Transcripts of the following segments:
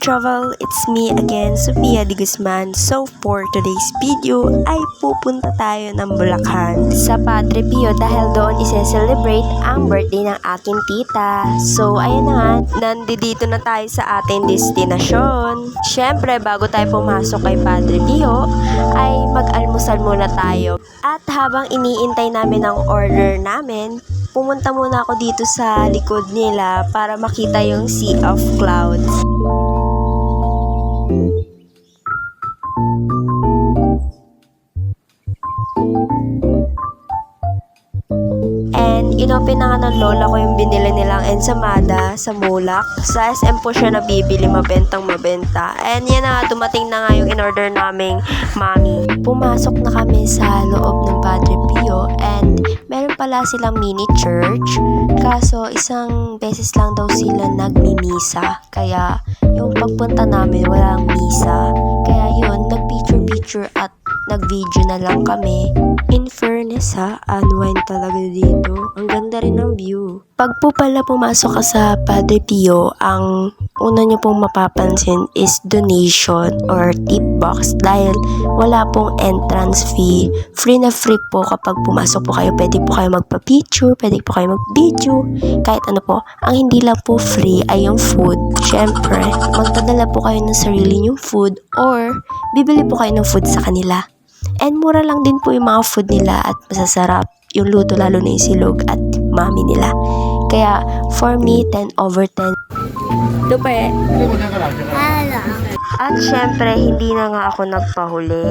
Travel, it's me again, Sofia de Guzman. So for today's video ay pupunta tayo ng Bulacan sa Padre Pio dahil doon isi-celebrate ang birthday ng aking tita. So ayun na nga, nandito na tayo sa ating destinasyon. Syempre bago tayo pumasok kay Padre Pio ay mag-almusal muna tayo. At habang iniintay namin ang order namin, pumunta muna ako dito sa likod nila para makita yung sea of clouds. And inopen na nga ng lola ko yung binili nilang ensamada sa Mulak. Sa SM po siya nabibili, mabentang mabenta. And yan na nga, dumating na nga yung in-order naming mami. Pumasok na kami sa loob ng Padre Pio and meron pala silang mini church. Kaso isang beses lang daw sila nagmimisa. Kaya yung pagpunta namin walang misa. Kaya yun, nag-picture at nag-video na lang kami. In fairness ha, unwind talaga dito. Ang ganda rin ng view. Pag po pala pumasok ka sa Padre Pio, ang una nyo pong mapapansin is donation or tip box dahil wala pong entrance fee. Free na free po kapag pumasok po kayo. Pwede po kayo magpa-picture, pwede po kayo mag-video, kahit ano po. Ang hindi lang po free ay yung food. Syempre, magdadala po kayo ng sarili nyong food or bibili po kayo ng food sa kanila. And mura lang din po yung mga food nila at masasarap yung luto, lalo na yung silog at mami nila. Kaya for me, 10/10. Dupe. At syempre, hindi na nga ako nagpahuli.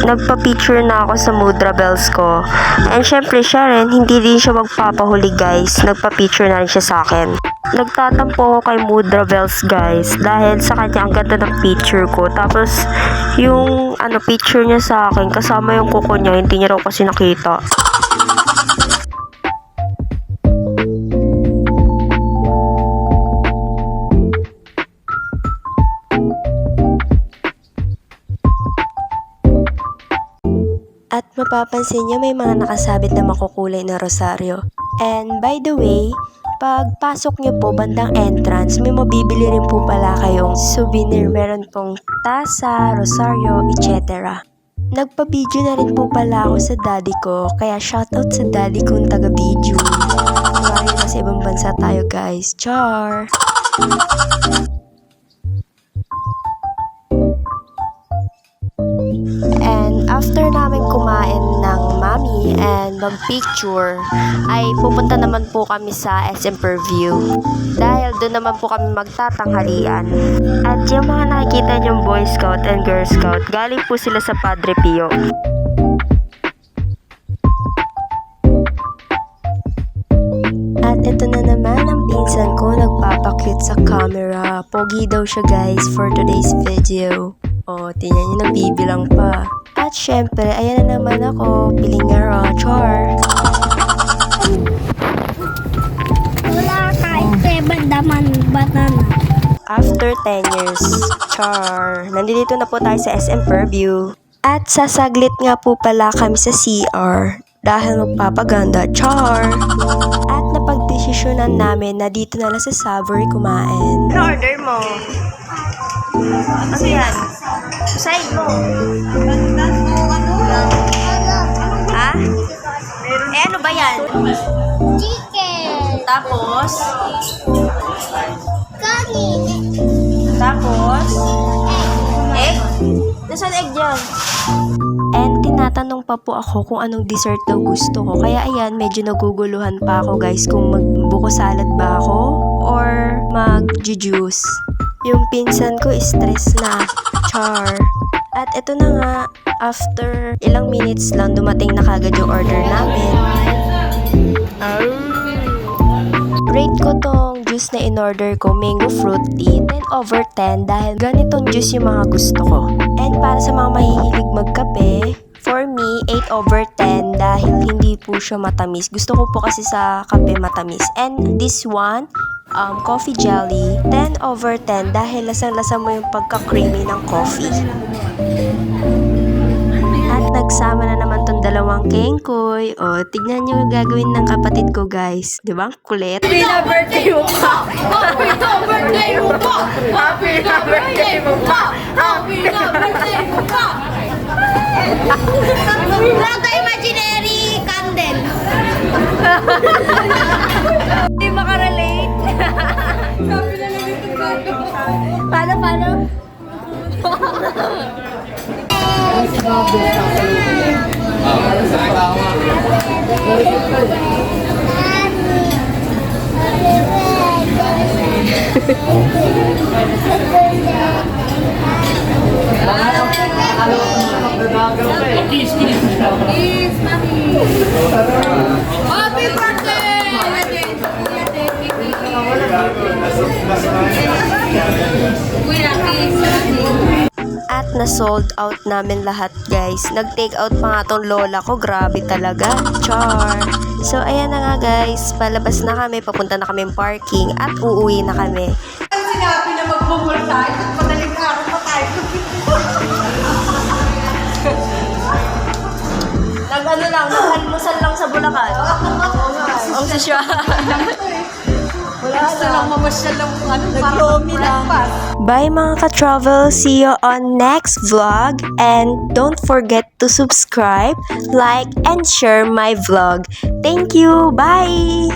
Nagpa-picture na ako sa Mudra Bells ko. And syempre, siya rin, hindi din siya magpapahuli guys. Nagpa-picture na rin siya sa akin. Nagtatampo ako kay Mudra Bells guys dahil sa kanya ang ganda ng picture ko. Tapos yung picture niya sa akin kasama yung kuko niya, hindi niya raw kasi nakita. At mapapansin niyo may mga nakasabit na makukulay na rosaryo. And by the way, pag pasok niyo po bandang entrance, may mabibili rin po pala kayong souvenir. Meron pong tasa, rosaryo, etc. Nagpa-video na rin po pala ako sa daddy ko, kaya shoutout sa daddy kong taga-video. Ngayon nasa ibang bansa tayo guys. Char! And after namin kumain ng mami and mag-picture, ay pupunta naman po kami sa SM Purview. Dahil doon naman po kami magtatanghalian. At yung mga nakikita niyong Boy Scout and Girl Scout, galing po sila sa Padre Pio. At ito na naman ang pinsan ko nagpapakute sa camera. Pogi daw siya guys for today's video. O, tingnan nyo, nabibilang pa. At syempre, ayan na naman ako, pilingaro, char. Wala kahit 7 daman banana. After 10 years, char. Nandito na po tayo sa SM Purview. At sasaglit nga po pala kami sa CR dahil magpapaganda, char. At napagdesisyonan namin na dito na lang sa Savory kumain. Ano order mo? Ano yan? Side mo. Ha? Eh ano ba yan? Chicken. Tapos? Kanin. Tapos? Egg? Nasaan egg dyan? And tinatanong pa po ako kung anong dessert daw gusto ko. Kaya ayan, medyo naguguluhan pa ako guys kung magbuko salad ba ako or mag-juice. Yung pinsan ko stress na, char. At ito na nga, after ilang minutes lang dumating na kagad yung order namin. Rate ko tong juice na in-order ko, mango fruit tea, 10/10 dahil ganitong juice yung mga gusto ko. And para sa mga mahihilig magkape, for me, 8/10 dahil hindi po siya matamis. Gusto ko po kasi sa kape matamis. And this one, coffee jelly, 10/10 dahil lasang-lasa mo yung pagka-creamy ng coffee. At nagsama na naman tong dalawang kengkoy. O, tignan nyo yung gagawin ng kapatid ko, guys. Di ba? Ang kulit. Happy na birthday mo pa! Happy na birthday mo pa! Happy na birthday mo pa! Happy na birthday mo pa! Not imaginary candle. Hindi makarelate. Sabi na lang ito ba? Paano? Happy birthday! At na-sold out namin lahat, guys. Nag-take out pa nga tong lola ko. Grabe talaga. Char. So, ayan na nga, guys. Palabas na kami. Papunta na kami parking. At uuwi na kami. Sinabi na magbumul tayo at madaling araw pa tayo. Nag-almusal lang sa Bulacan. Ang sisya. Wala na lang mamasyal lang nag-lomi lang. Bye mga ka-travel. See you on next vlog. And don't forget to subscribe, like, and share my vlog. Thank you. Bye!